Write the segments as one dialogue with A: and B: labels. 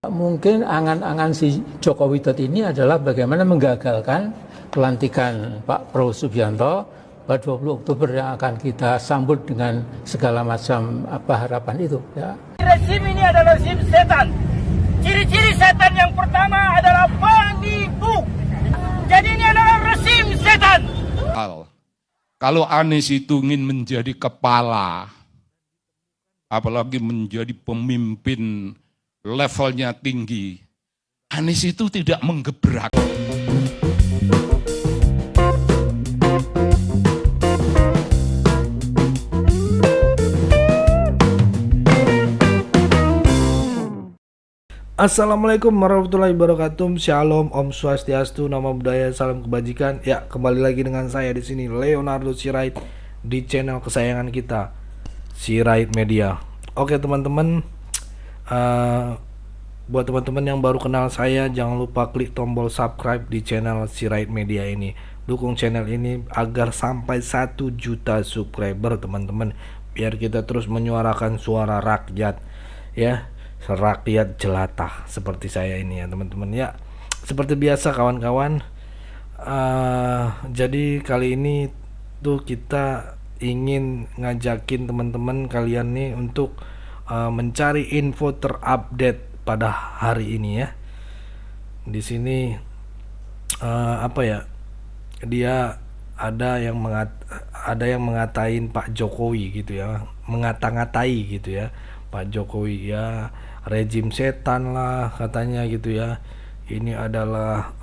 A: Mungkin angan-angan si Joko Widodo ini adalah bagaimana menggagalkan pelantikan Pak Prabowo Subianto pada 20 Oktober yang akan kita sambut dengan segala macam harapan itu. Ya.
B: Rezim ini adalah rezim setan. Ciri-ciri setan yang pertama adalah penipu. Jadi ini adalah rezim setan.
C: Kalau Anies itu ingin menjadi kepala, apalagi menjadi pemimpin levelnya tinggi, Anies itu tidak menggebrak.
D: Assalamualaikum warahmatullahi wabarakatuh. Shalom, Om Swastiastu, Namo Buddhaya, salam kebajikan. Ya, kembali lagi dengan saya di sini Leonardo Sirait di channel kesayangan kita, Sirait Media. Oke teman-teman, buat teman-teman yang baru kenal saya, jangan lupa klik tombol subscribe di channel Sirait Media ini. Dukung channel ini agar sampai 1 juta subscriber teman-teman, biar kita terus menyuarakan suara rakyat, ya, rakyat jelata seperti saya ini ya teman-teman ya. Seperti biasa kawan-kawan, jadi kali ini tuh kita ingin ngajakin teman-teman kalian nih untuk mencari info terupdate pada hari ini ya. Di sini dia ada yang mengatain Pak Jokowi gitu ya, ngata-ngatai gitu ya Pak Jokowi ya, rejim setan lah katanya gitu ya. Ini adalah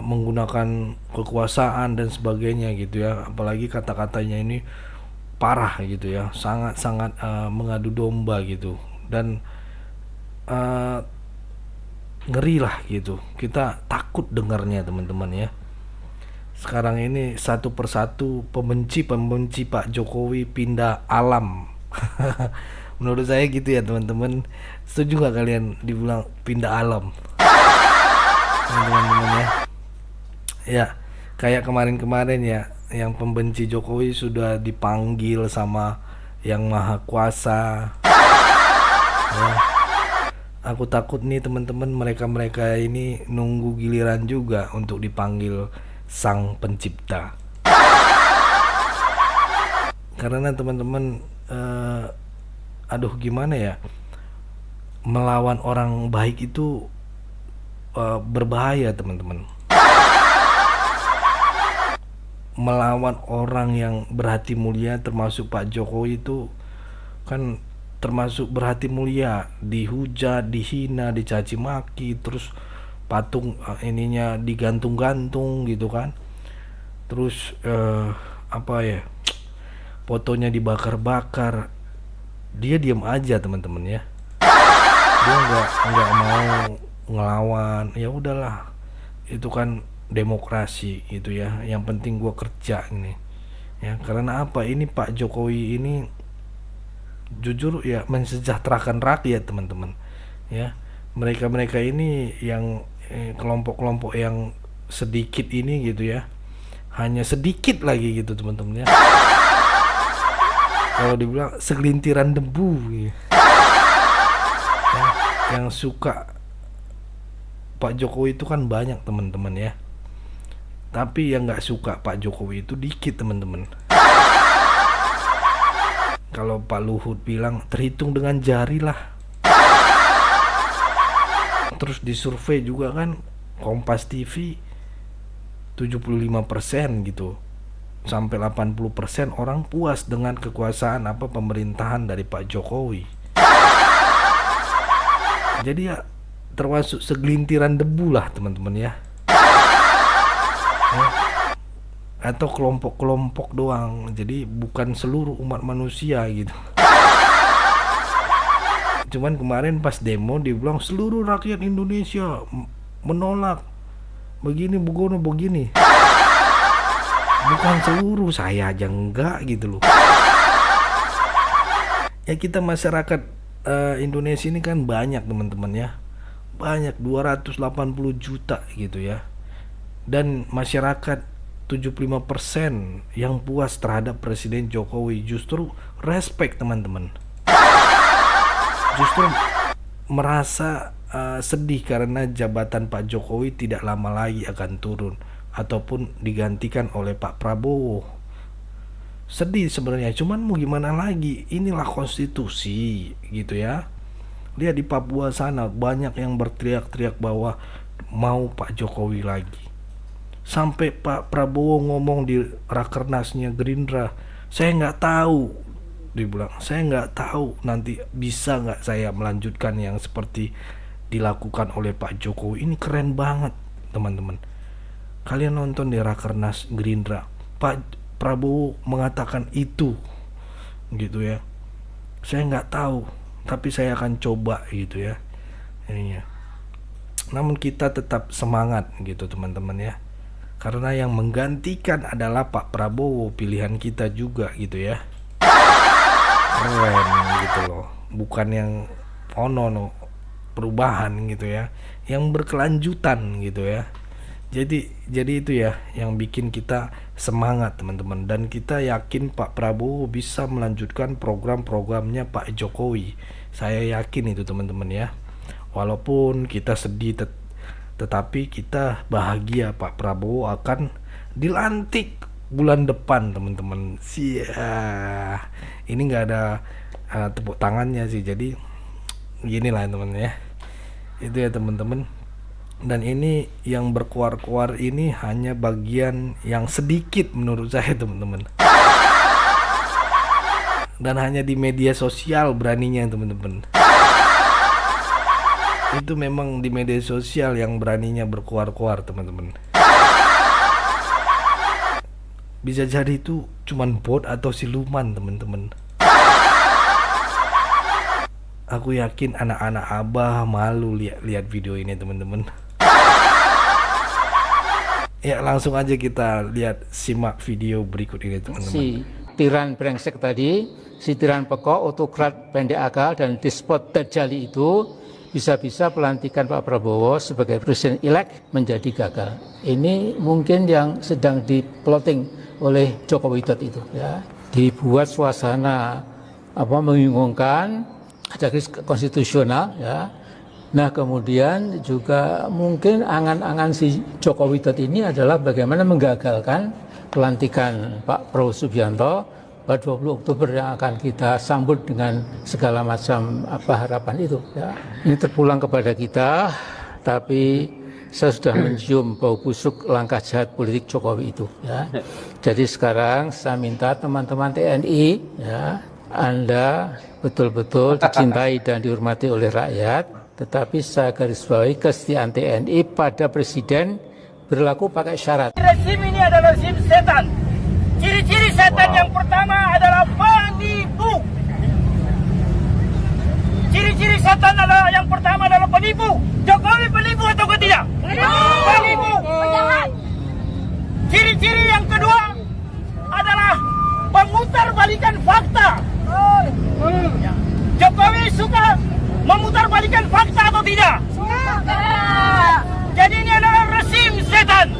D: menggunakan kekuasaan dan sebagainya gitu ya. Apalagi kata-katanya ini parah gitu ya, sangat-sangat mengadu domba gitu, dan ngeri lah gitu. Kita takut dengarnya teman-teman ya. Sekarang ini satu persatu pembenci Pak Jokowi pindah alam. Menurut saya gitu ya teman-teman. Setuju gak kalian dibilang pindah alam? Teman-teman ya. Ya, kayak kemarin-kemarin ya, yang pembenci Jokowi sudah dipanggil sama yang maha kuasa ya. Aku takut nih teman-teman, mereka ini nunggu giliran juga untuk dipanggil sang pencipta. Karena teman-teman, aduh gimana ya, melawan orang baik itu berbahaya teman-teman. Melawan orang yang berhati mulia, termasuk Pak Jokowi itu kan termasuk berhati mulia, dihujat, dihina, dicaci maki, terus patung ininya digantung-gantung gitu kan. Terus fotonya dibakar-bakar. Dia diam aja teman-teman ya. Dia nggak mau ngelawan. Ya udahlah, itu kan demokrasi gitu ya. Yang penting gua kerja ini ya. Karena apa, ini Pak Jokowi ini jujur ya mensejahterakan rakyat teman-teman ya. Mereka ini yang kelompok-kelompok yang sedikit ini gitu ya, hanya sedikit lagi gitu teman-teman ya. Kalau dibilang segelintiran debu ya, yang suka Pak Jokowi itu kan banyak teman-teman ya, tapi yang nggak suka Pak Jokowi itu dikit teman-teman. Kalau Pak Luhut bilang terhitung dengan jari lah. Terus di survei juga kan, Kompas TV 75% gitu, sampai 80% orang puas dengan kekuasaan pemerintahan dari Pak Jokowi. Jadi ya termasuk segelintiran debu lah teman-teman ya. Atau kelompok-kelompok doang, jadi bukan seluruh umat manusia gitu. Cuman kemarin pas demo dibilang seluruh rakyat Indonesia menolak begini begini. Bukan seluruh, saya aja enggak gitu loh. Ya kita masyarakat Indonesia ini kan banyak teman-teman ya. Banyak, 280 juta gitu ya. Dan masyarakat 75% yang puas terhadap Presiden Jokowi, justru respect teman-teman. Justru merasa sedih karena jabatan Pak Jokowi tidak lama lagi akan turun ataupun digantikan oleh Pak Prabowo. Sedih sebenarnya, cuman mau gimana lagi, inilah konstitusi gitu ya. Lihat di Papua sana banyak yang berteriak-teriak bahwa mau Pak Jokowi lagi. Sampai Pak Prabowo ngomong di rakernasnya Gerindra, saya nggak tahu, dibilang saya nggak tahu nanti bisa nggak saya melanjutkan yang seperti dilakukan oleh Pak Jokowi. Ini keren banget teman-teman. Kalian nonton di rakernas Gerindra, Pak Prabowo mengatakan itu gitu ya. Saya nggak tahu, tapi saya akan coba gitu ya. Ininya. Namun kita tetap semangat gitu teman-teman ya. Karena yang menggantikan adalah Pak Prabowo, pilihan kita juga gitu ya. Keren gitu loh. Bukan yang perubahan gitu ya. Yang berkelanjutan gitu ya. Jadi itu ya yang bikin kita semangat teman-teman, dan kita yakin Pak Prabowo bisa melanjutkan program-programnya Pak Jokowi. Saya yakin itu teman-teman ya. Walaupun kita sedih tetapi kita bahagia Pak Prabowo akan dilantik bulan depan teman-teman. Ini nggak ada tepuk tangannya sih, jadi ginilah teman ya. Itu ya teman-teman. Dan ini yang berkuar-kuar ini hanya bagian yang sedikit menurut saya teman-teman. Dan hanya di media sosial beraninya teman-teman. Itu memang di media sosial yang beraninya berkuar-kuar teman-teman. Bisa jadi itu cuman bot atau siluman teman-teman. Aku yakin anak-anak Abah malu lihat video ini teman-teman. Ya langsung aja kita simak video berikut ini teman-teman.
A: Si tiran brengsek tadi, si tiran pekok, autokrat pendek akal dan despot terjali itu bisa-bisa pelantikan Pak Prabowo sebagai presiden elect menjadi gagal. Ini mungkin yang sedang diplotting oleh Joko Widodo itu ya. Dibuat suasana membingungkan, ada krisis konstitusional ya. Nah kemudian juga mungkin angan-angan si Joko Widodo ini adalah bagaimana menggagalkan pelantikan Pak Prabowo Subianto pada 20 Oktober yang akan kita sambut dengan segala macam harapan itu ya. Ini terpulang kepada kita, tapi saya sudah mencium bau busuk langkah jahat politik Jokowi itu ya. Jadi sekarang saya minta teman-teman TNI ya, Anda betul-betul dicintai dan dihormati oleh rakyat. Tetapi saya garis bawahi kesetiaan TNI pada presiden berlaku pakai syarat.
B: Rezim ini adalah rezim setan. Ciri-ciri setan yang pertama adalah penipu. Ciri-ciri setan adalah yang pertama adalah penipu. Jokowi penipu atau tidak? Penipu. Ciri-ciri yang kedua adalah memutarbalikkan fakta. Jokowi suka memutarbalikkan fakta atau tidak? Jadi ini adalah rezim setan.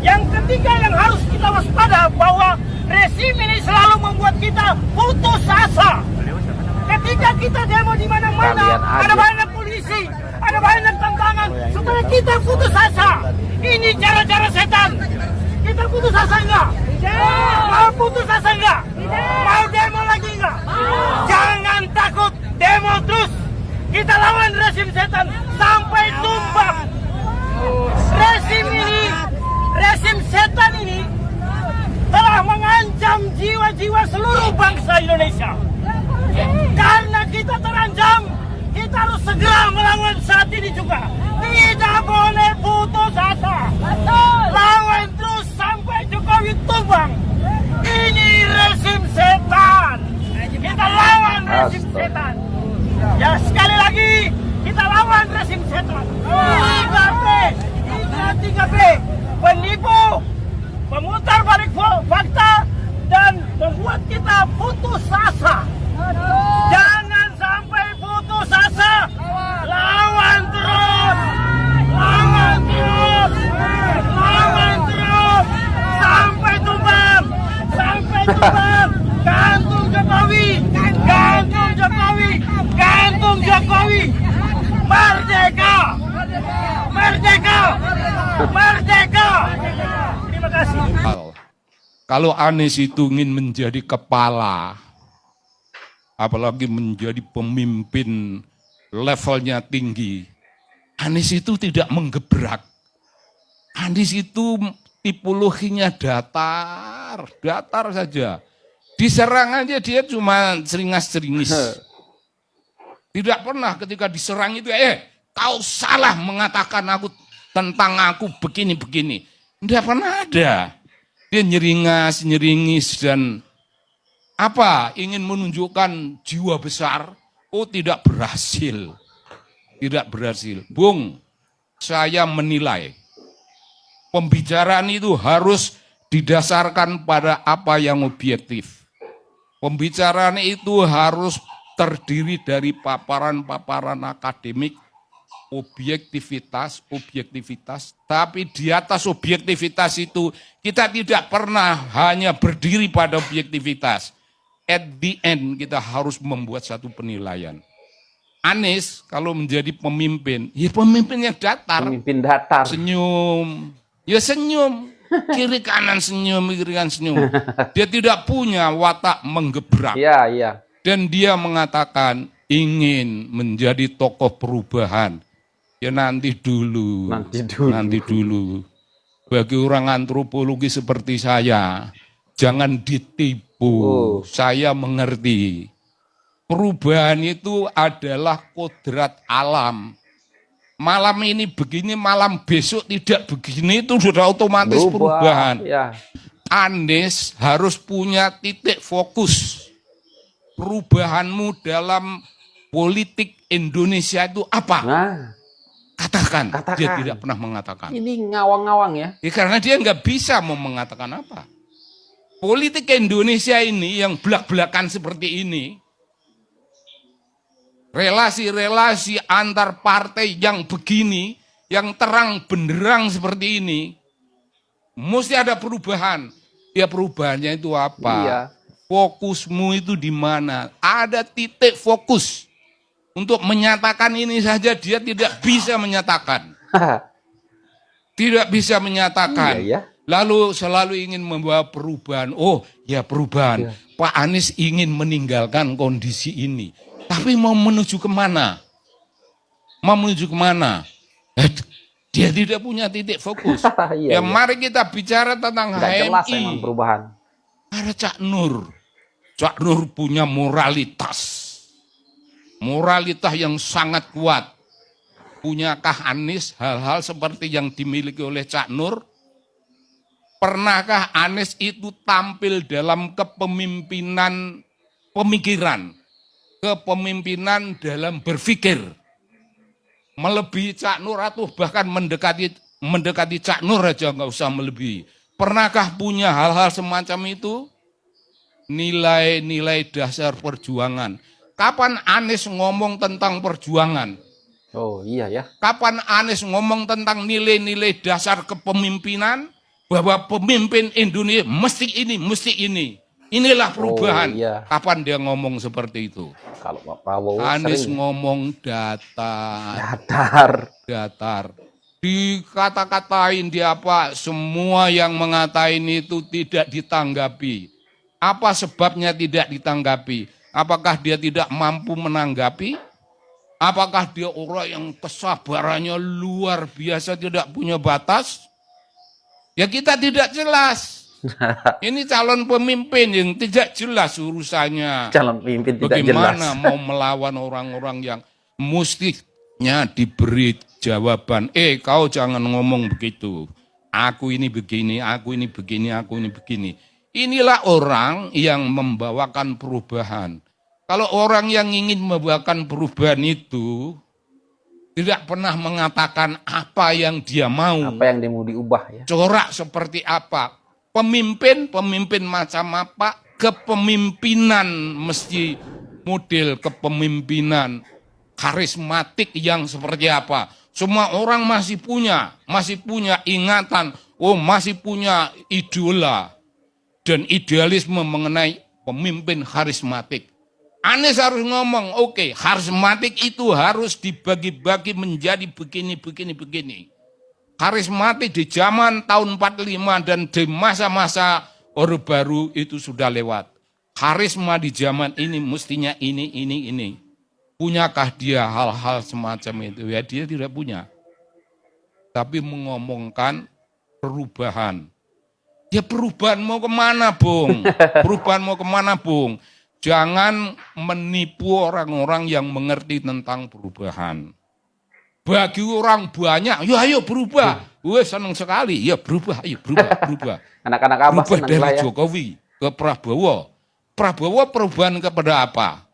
B: Yang ketiga yang harus kita waspada bahwa rezim ini selalu membuat kita putus asa. Ketika kita demo di mana-mana, ada banyak polisi, ada banyak tantangan, supaya kita putus asa. Ini cara-cara setan. Kita putus asa enggak? Mau putus asa enggak? Mau demo lagi enggak? Jangan takut, demo terus. Kita lawan rezim setan sampai tumbang. Rezim setan ini telah mengancam jiwa-jiwa seluruh bangsa Indonesia. Karena kita terancam, kita harus segera melawan saat ini juga. Tidak boleh putus asa. Lawan terus sampai Jokowi tumbang. Ini rezim setan. Kita lawan rezim setan. Ya sekali lagi kita lawan rezim setan. 3P, penipu, memutar balik fakta, dan membuat kita putus asa. Jangan sampai putus asa. Lawan terus, lawan terus, lawan terus sampai tumbang, sampai tumbang. Gantung Jokowi, gantung Jokowi, gantung Jokowi.
C: Kalau Anies itu ingin menjadi kepala, apalagi menjadi pemimpin levelnya tinggi, Anies itu tidak menggebrak. Anies itu tipologinya datar saja. Diserang aja dia cuma seringas-seringis. Tidak pernah ketika diserang itu, kau salah mengatakan tentang aku begini-begini. Tidak pernah ada. Dia nyeringas-nyeringis dan ingin menunjukkan jiwa besar. Oh, tidak berhasil. Tidak berhasil. Bung, saya menilai pembicaraan itu harus didasarkan pada apa yang objektif. Pembicaraan itu harus terdiri dari paparan-paparan akademik, objektivitas, tapi di atas objektivitas itu kita tidak pernah hanya berdiri pada objektivitas. At the end kita harus membuat satu penilaian. Anies kalau menjadi pemimpin, ya pemimpinnya datar.
E: Pemimpin datar.
C: Senyum, ya senyum. Kiri kanan senyum, kiri kanan senyum. Dia tidak punya watak menggebrak.
E: Iya, iya.
C: Dan dia mengatakan ingin menjadi tokoh perubahan. Ya nanti dulu. Bagi orang antropologi seperti saya, jangan ditipu. Saya mengerti. Perubahan itu adalah kodrat alam. Malam ini begini, malam besok tidak begini, itu sudah otomatis perubahan. Ya. Anies harus punya titik fokus. Perubahanmu dalam politik Indonesia itu apa? Nah. Katakan. Dia tidak pernah mengatakan.
E: Ini ngawang-ngawang ya?
C: Karena dia nggak bisa mau mengatakan apa. Politik Indonesia ini yang belak-belakan seperti ini, relasi-relasi antar partai yang begini, yang terang benderang seperti ini, mesti ada perubahan. Ya perubahannya itu apa? Iya. Fokusmu itu di mana? Ada titik fokus. Untuk menyatakan ini saja dia tidak bisa menyatakan. Tidak bisa menyatakan. Iya, ya. Lalu selalu ingin membawa perubahan. Oh ya perubahan. Iya. Pak Anies ingin meninggalkan kondisi ini. Tapi mau menuju kemana? Mau menuju kemana? Dia tidak punya titik fokus. Iya, ya mari kita bicara tentang HMI.
E: Jelas emang perubahan.
C: Ada Cak Nur. Cak Nur punya moralitas. Moralitas yang sangat kuat. Punyakah Anies hal-hal seperti yang dimiliki oleh Cak Nur? Pernahkah Anies itu tampil dalam kepemimpinan pemikiran? Kepemimpinan dalam berpikir? Melebihi Cak Nur atau bahkan mendekati Cak Nur aja nggak usah melebihi. Pernahkah punya hal-hal semacam itu? Nilai-nilai dasar perjuangan. Kapan Anies ngomong tentang perjuangan?
E: Oh iya ya.
C: Kapan Anies ngomong tentang nilai-nilai dasar kepemimpinan? Bahwa pemimpin Indonesia mesti ini, mesti ini. Inilah perubahan. Oh, iya. Kapan dia ngomong seperti itu?
E: Kalau Pak Prabowo
C: Anies
E: sering
C: ngomong datar.
E: Datar.
C: Dikata-katain dia apa? Semua yang mengatain itu tidak ditanggapi. Apa sebabnya tidak ditanggapi? Apakah dia tidak mampu menanggapi? Apakah dia orang yang kesabarannya luar biasa, tidak punya batas? Ya kita tidak jelas. Ini calon pemimpin yang tidak jelas urusannya.
E: Calon pemimpin tidak
C: bagaimana
E: jelas.
C: Mau melawan orang-orang yang mestinya diberi jawaban. Kau jangan ngomong begitu. Aku ini begini, aku ini begini, aku ini begini. Inilah orang yang membawakan perubahan. Kalau orang yang ingin membawakan perubahan itu tidak pernah mengatakan apa yang dia mau.
E: Apa yang dia mau diubah ya.
C: Corak seperti apa. Pemimpin macam apa. Kepemimpinan mesti model kepemimpinan karismatik yang seperti apa. Semua orang masih punya ingatan. Oh masih punya idola. Dan idealisme mengenai pemimpin karismatik. Anies harus ngomong, oke, karismatik itu harus dibagi-bagi menjadi begini. Karismatik di zaman tahun 45 dan di masa-masa Orde Baru itu sudah lewat. Karisma di zaman ini mestinya ini. Punyakah dia hal-hal semacam itu? Ya dia tidak punya. Tapi mengomongkan perubahan. Ya perubahan mau kemana, Bung? Perubahan mau kemana, Bung? Jangan menipu orang-orang yang mengerti tentang perubahan. Bagi orang banyak, ya ayo berubah. Wah senang sekali, ya berubah, ayo berubah.
E: Anak-anak Abah
C: Berubah
E: senang
C: dari
E: lah ya.
C: Jokowi ke Prabowo. Prabowo perubahan kepada apa?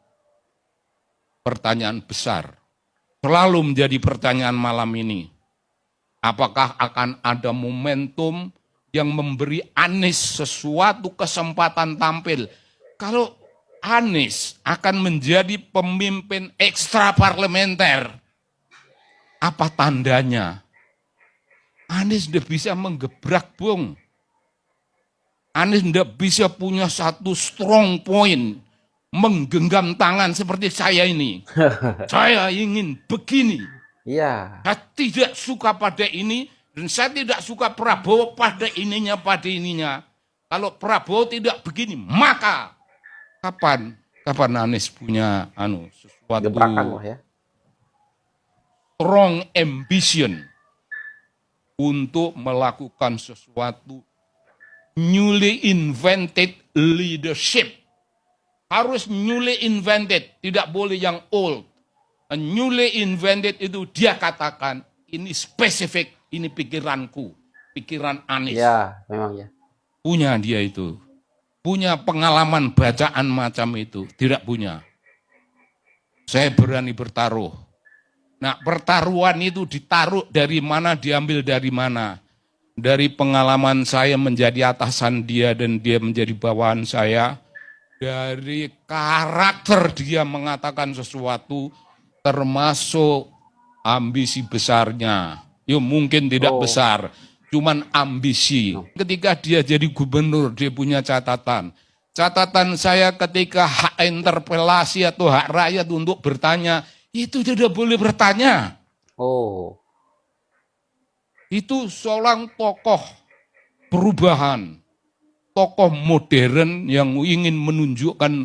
C: Pertanyaan besar. Selalu menjadi pertanyaan malam ini. Apakah akan ada momentum yang memberi Anies sesuatu kesempatan tampil? Kalau Anies akan menjadi pemimpin ekstra parlementer, apa tandanya? Anies tidak bisa menggebrak, Bung. Anies tidak bisa punya satu strong point, menggenggam tangan seperti saya ini. Saya ingin begini.
E: Iya.
C: Saya tidak suka pada ini, dan saya tidak suka Prabowo pada ininya. Kalau Prabowo tidak begini, maka kapan Anies punya sesuatu
E: Gebrakan lah ya.
C: strong ambition untuk melakukan sesuatu newly invented leadership. Harus newly invented, tidak boleh yang old. A newly invented itu dia katakan, ini spesifik, ini pikiranku, pikiran Anies.
E: Ya, memang ya.
C: Punya dia itu. Punya pengalaman bacaan macam itu, tidak punya. Saya berani bertaruh. Nah, pertaruhan itu ditaruh dari mana, diambil dari mana. Dari pengalaman saya menjadi atasan dia dan dia menjadi bawahan saya. Dari karakter dia mengatakan sesuatu, termasuk ambisi besarnya. Ya mungkin tidak besar, cuman ambisi. Ketika dia jadi gubernur, dia punya catatan. Catatan saya ketika hak interpelasi atau hak rakyat untuk bertanya, itu tidak boleh bertanya. Itu seorang tokoh perubahan, tokoh modern yang ingin menunjukkan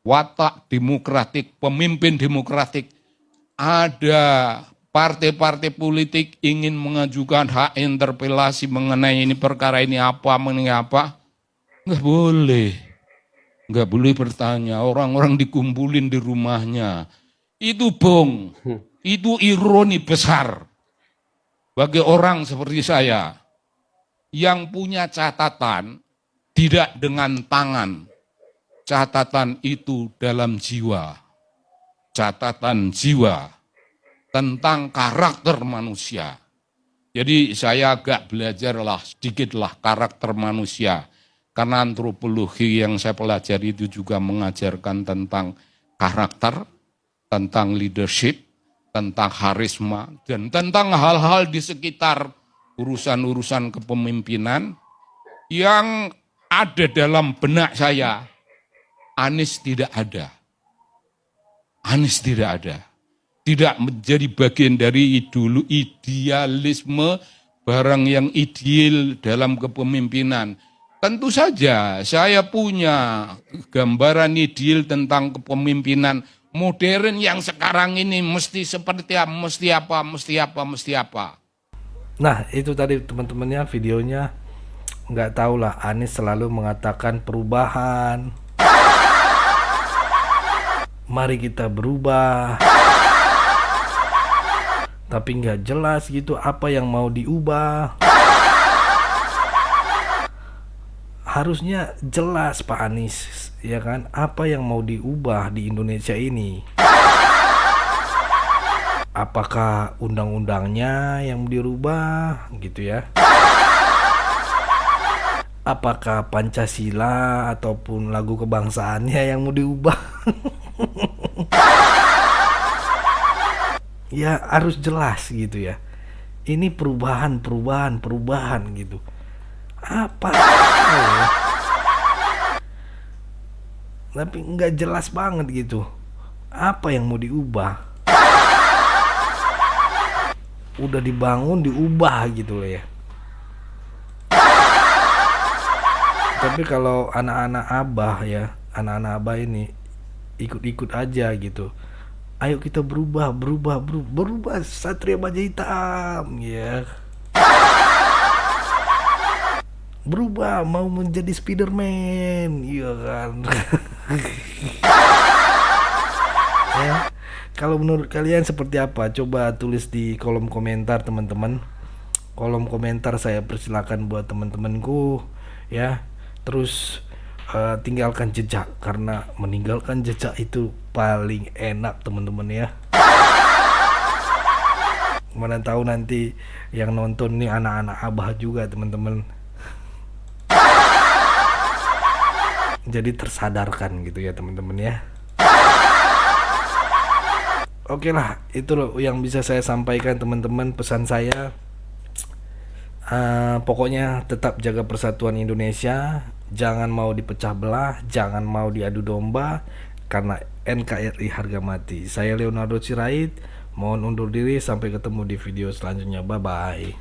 C: watak demokratik, pemimpin demokratik. Ada partai-partai politik ingin mengajukan hak interpelasi mengenai ini perkara ini apa, nggak boleh. Nggak boleh bertanya, orang-orang dikumpulin di rumahnya. Itu Bung, itu ironi besar bagi orang seperti saya yang punya catatan tidak dengan tangan. Catatan itu dalam jiwa. Catatan jiwa tentang karakter manusia. Jadi saya agak belajarlah sedikitlah karakter manusia. Karena antropologi yang saya pelajari itu juga mengajarkan tentang karakter, tentang leadership, tentang karisma, dan tentang hal-hal di sekitar urusan-urusan kepemimpinan yang ada dalam benak saya. Anies tidak ada. Anies tidak ada. Tidak menjadi bagian dari idealisme barang yang ideal dalam kepemimpinan. Tentu saja saya punya gambaran ideal tentang kepemimpinan modern yang sekarang ini mesti seperti apa, mesti apa.
D: Nah itu tadi teman-temannya videonya. Nggak tahu lah, Anies selalu mengatakan perubahan. Mari kita berubah. Tapi nggak jelas gitu apa yang mau diubah. Harusnya jelas Pak Anies, ya kan? Apa yang mau diubah di Indonesia ini? Apakah undang-undangnya yang dirubah gitu ya? Apakah Pancasila ataupun lagu kebangsaannya yang mau diubah? Ya harus jelas gitu ya. Ini perubahan gitu. Apa ya? Tapi nggak jelas banget gitu. Apa yang mau diubah? Udah dibangun diubah gitu loh ya. Tapi kalau anak-anak abah ya, anak-anak abah ini ikut-ikut aja gitu. Ayo kita berubah Satria Baja Hitam ya. Berubah mau menjadi Spiderman, iya kan. Ya, kalau menurut kalian seperti apa? Coba tulis di kolom komentar teman-teman. Kolom komentar saya persilakan buat teman-temanku ya. Terus tinggalkan jejak, karena meninggalkan jejak itu paling enak teman-teman ya. Mana tahu nanti yang nonton nih anak-anak abah juga teman-teman. Jadi tersadarkan gitu ya teman-teman ya. Oke lah, itu loh yang bisa saya sampaikan teman-teman. Pesan saya pokoknya tetap jaga persatuan Indonesia, jangan mau dipecah belah, jangan mau diadu domba, karena NKRI harga mati. Saya Leonardo Sirait, mohon undur diri, sampai ketemu di video selanjutnya. Bye bye.